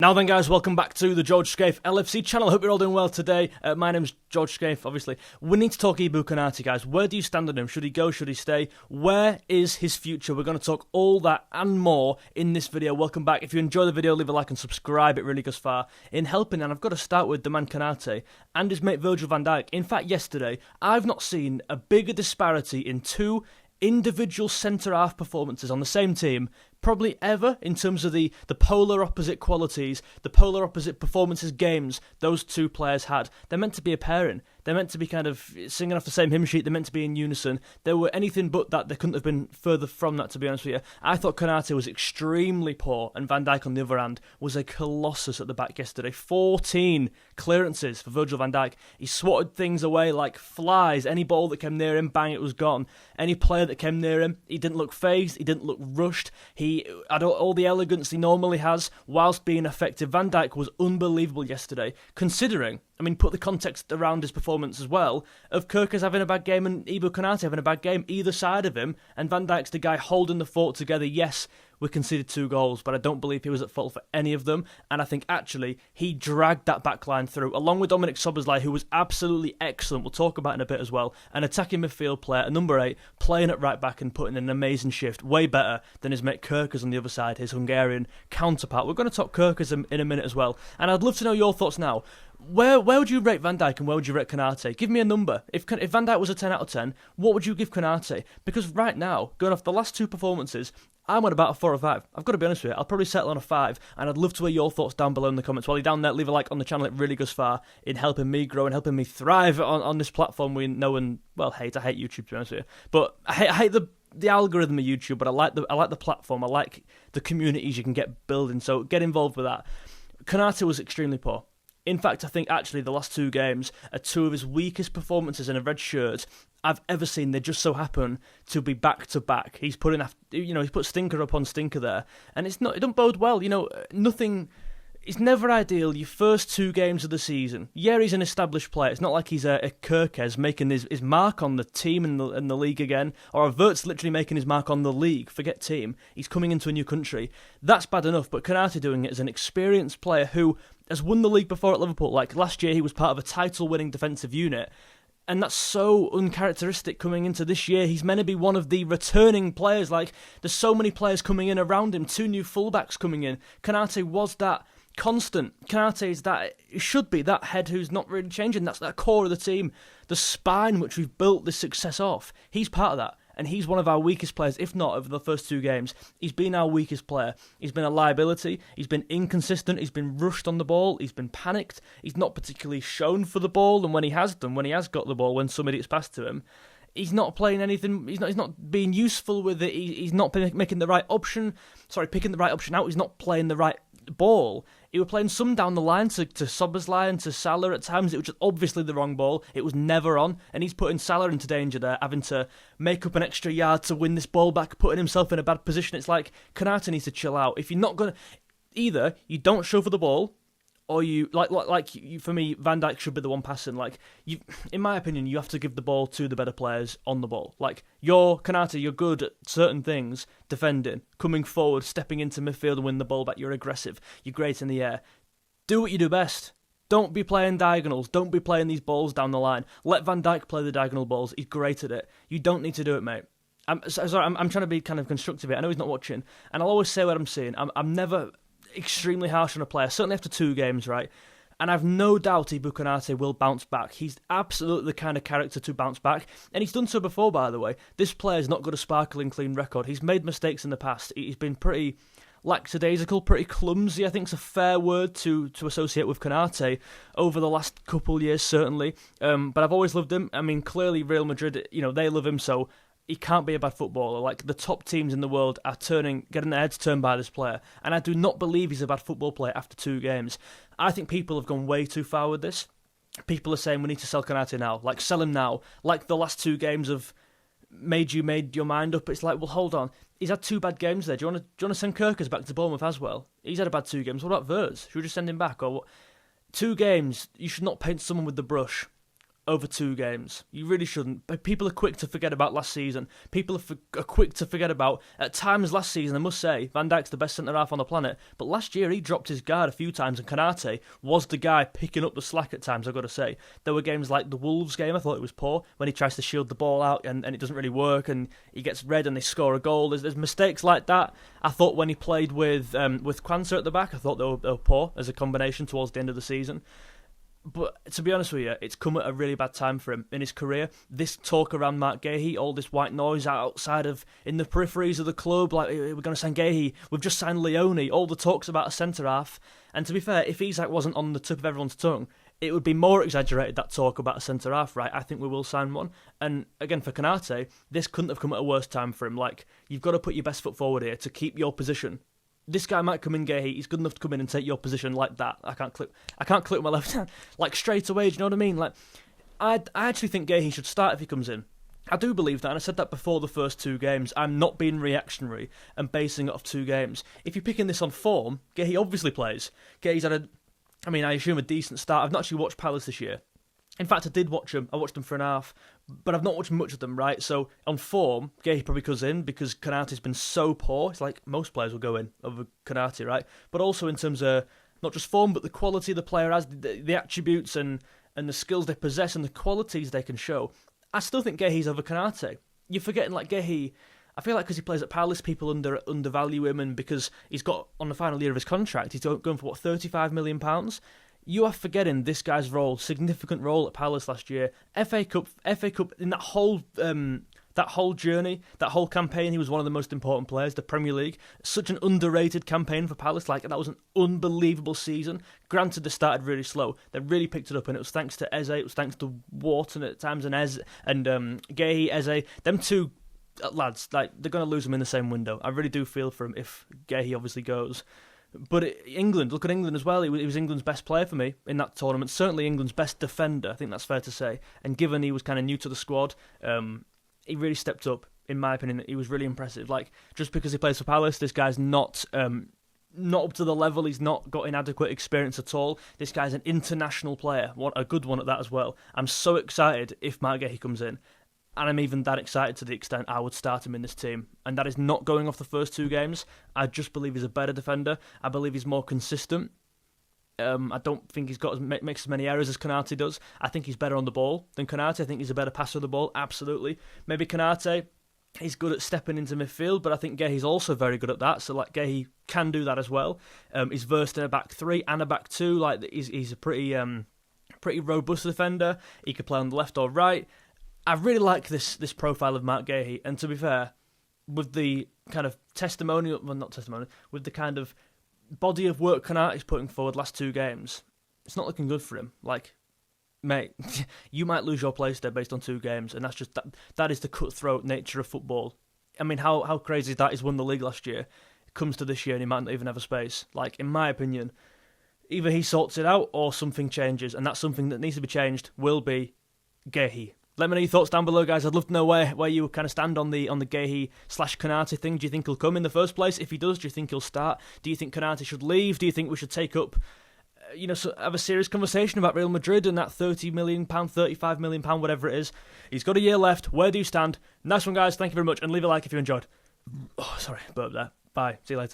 Now then, guys, welcome back to the George Scaife LFC channel. I hope you're all doing well today. My name's George Scaife, obviously. We need to talk Ibou Konaté, guys. Where do you stand on him? Should he go? Should he stay? Where is his future? We're going to talk all that and more in this video. Welcome back. If you enjoy the video, leave a like and subscribe. It really goes far in helping. And I've got to start with the man Konate and his mate Virgil van Dijk. In fact, yesterday, I've not seen a bigger disparity in two individual centre-half performances on the same team probably ever, in terms of the polar opposite qualities, the polar opposite performances, games those two players had. They're meant to be a pairing. They're meant to be kind of singing off the same hymn sheet. They're meant to be in unison. They were anything but that. They couldn't have been further from that, to be honest with you. I thought Konate was extremely poor, and Van Dijk, on the other hand, was a colossus at the back yesterday. 14 clearances for Virgil van Dijk. He swatted things away like flies. Any ball that came near him, bang, it was gone. Any player that came near him, he didn't look phased. He didn't look rushed. He had all the elegance he normally has whilst being effective. Van Dijk was unbelievable yesterday, considering, I mean, put the context around his performance as well, of Kerkers having a bad game and Ibou Konaté having a bad game, either side of him, and Van Dijk's the guy holding the fort together. Yes, we conceded 2 goals, but I don't believe he was at fault for any of them, and I think actually he dragged that backline through, along with Dominic Szoboszlai, who was absolutely excellent. We'll talk about in a bit as well. An attacking midfield player, a number 8, playing at right back and putting in an amazing shift, way better than his mate Kerkers on the other side, his Hungarian counterpart. We're going to talk Kerkers in a minute as well, and I'd love to know your thoughts now. Where would you rate Van Dijk and where would you rate Konate? Give me a number. If Van Dijk was a 10 out of 10, what would you give Konate? Because right now, going off the last 2 performances, I'm on about a 4 or 5. I've got to be honest with you. I'll probably settle on a 5, and I'd love to hear your thoughts down below in the comments. While you're down there, leave a like on the channel. It really goes far in helping me grow and helping me thrive on this platform we know and, well, hate. I hate YouTube, to be honest with you. But I hate the algorithm of YouTube, but I like the platform. I like the communities you can get building, so get involved with that. Konate was extremely poor. In fact, I think actually the last 2 games are 2 of his weakest performances in a red shirt I've ever seen. They just so happen to be back to back. He's putting, he's put stinker upon stinker there, and it don't bode well. Nothing. It's never ideal. Your first 2 games of the season. Yeah, he's an established player. It's not like he's a Kerkers making his mark on the team and the league again, or a Vert's literally making his mark on the league. Forget team. He's coming into a new country. That's bad enough, but Konate doing it as an experienced player who has won the league before at Liverpool. Like last year, he was part of a title-winning defensive unit. And that's so uncharacteristic coming into this year. He's meant to be one of the returning players. Like, there's so many players coming in around him. 2 new fullbacks coming in. Konate was that constant. Konate is that, it should be that head who's not really changing. That's that core of the team. The spine which we've built this success off. He's part of that. And he's one of our weakest players, if not over the first 2 games. He's been our weakest player. He's been a liability. He's been inconsistent. He's been rushed on the ball. He's been panicked. He's not particularly shown for the ball. And when he has got the ball, when somebody gets passed to him, he's not playing anything. He's not being useful with it. He's not making the right option. Picking the right option out. He's not playing the right ball. He was playing some down the line to Szoboszlai and to Salah at times. It was just obviously the wrong ball. It was never on, and he's putting Salah into danger there, having to make up an extra yard to win this ball back, putting himself in a bad position. It's like, Konate needs to chill out. If you're not going to, either you don't show for the ball, or for me, Van Dijk should be the one passing. In my opinion, you have to give the ball to the better players on the ball. Like, Konate, you're good at certain things, defending, coming forward, stepping into midfield and winning the ball back. You're aggressive. You're great in the air. Do what you do best. Don't be playing diagonals. Don't be playing these balls down the line. Let Van Dijk play the diagonal balls. He's great at it. You don't need to do it, mate. I'm trying to be kind of constructive here. I know he's not watching, and I'll always say what I'm saying. I'm never extremely harsh on a player, certainly after 2 games, right? And I've no doubt Ibou Konaté will bounce back. He's absolutely the kind of character to bounce back, and he's done so before, by the way. This player's not got a sparkling clean record. He's made mistakes in the past. He's been pretty lackadaisical, pretty clumsy, I think is a fair word to associate with Konate over the last couple years, certainly. But I've always loved him. I mean, clearly Real Madrid, they love him, so he can't be a bad footballer. Like, the top teams in the world are getting their heads turned by this player. And I do not believe he's a bad football player after 2 games. I think people have gone way too far with this. People are saying we need to sell Konate now. Like, sell him now. Like, the last 2 games have made your mind up. It's like, well, hold on. He's had 2 bad games there. Do you want to send Kerkers back to Bournemouth as well? He's had a bad 2 games. What about Verts? Should we just send him back? Or what? 2 games, you should not paint someone with the brush over 2 games. You really shouldn't. But people are quick to forget about last season. People are quick to forget about, at times last season, I must say, Van Dijk's the best centre-half on the planet. But last year, he dropped his guard a few times, and Konate was the guy picking up the slack at times, I've got to say. There were games like the Wolves game, I thought it was poor, when he tries to shield the ball out and it doesn't really work, and he gets red and they score a goal. There's mistakes like that. I thought when he played with Kwanzaa at the back, I thought they were poor as a combination towards the end of the season. But to be honest with you, it's come at a really bad time for him in his career. This talk around Marc Guehi, all this white noise outside of, in the peripheries of the club, like, we're going to sign Guehi, we've just signed Leone, all the talks about a centre-half. And to be fair, if Isak wasn't on the tip of everyone's tongue, it would be more exaggerated, that talk about a centre-half, right? I think we will sign one. And again, for Konate, this couldn't have come at a worse time for him. Like, you've got to put your best foot forward here to keep your position. This guy might come in, Guehi, he's good enough to come in and take your position like that. I can't click with my left hand, like, straight away, do you know what I mean? Like, I actually think Guehi should start if he comes in. I do believe that, and I said that before the first 2 games. I'm not being reactionary and basing it off 2 games. If you're picking this on form, Guehi obviously plays. Guehi's had I assume a decent start. I've not actually watched Palace this year. In fact, I did watch them. I watched them for an half, but I've not watched much of them, right? So, on form, Guehi probably goes in because Konate's been so poor. It's like most players will go in over Konate, right? But also in terms of not just form, but the quality the player has, the attributes and the skills they possess and the qualities they can show. I still think Guehi's over Konate. You're forgetting, like, Guehi, I feel like because he plays at Palace, people undervalue him, and because he's got, on the final year of his contract, he's going for, £35 million? You are forgetting this guy's role, significant role at Palace last year. FA Cup in that whole journey, that whole campaign, he was one of the most important players. The Premier League, such an underrated campaign for Palace. Like, that was an unbelievable season. Granted, they started really slow. They really picked it up, and it was thanks to Eze. It was thanks to Wharton at times, and Guehi, Eze. Them 2 lads, like, they're going to lose him in the same window. I really do feel for him if Guehi obviously goes. But England, look at England as well. He was England's best player for me in that tournament. Certainly England's best defender. I think that's fair to say. And given he was kind of new to the squad, he really stepped up. In my opinion, he was really impressive. Like, just because he plays for Palace, this guy's not up to the level. He's not got inadequate experience at all. This guy's an international player. What a good one at that as well. I'm so excited if Marc Guehi comes in. And I'm even that excited to the extent I would start him in this team. And that is not going off the first 2 games. I just believe he's a better defender. I believe he's more consistent. I don't think he's makes as many errors as Konate does. I think he's better on the ball than Konate. I think he's a better passer of the ball, absolutely. Maybe Konate, he's good at stepping into midfield, but I think Guehi's also very good at that. So, like, Guehi can do that as well. He's versed in a back 3 and a back 2. Like, he's a pretty robust defender. He could play on the left or right. I really like this profile of Marc Guehi, and to be fair, with the kind of with the kind of body of work Konate's putting forward last 2 games, it's not looking good for him. Like, mate, you might lose your place there based on 2 games, and that's just that is the cutthroat nature of football. I mean, how crazy is that? He's won the league last year. It comes to this year and he might not even have a space. Like, in my opinion, either he sorts it out or something changes, and that something that needs to be changed will be Guehi. Let me know your thoughts down below, guys. I'd love to know where you kind of stand on the Guehi/Konate thing. Do you think he'll come in the first place? If he does, do you think he'll start? Do you think Konate should leave? Do you think we should take up, have a serious conversation about Real Madrid and that £30 million, £35 million, whatever it is? He's got a year left. Where do you stand? Nice one, guys. Thank you very much, and leave a like if you enjoyed. Oh, sorry, burp there. Bye. See you later.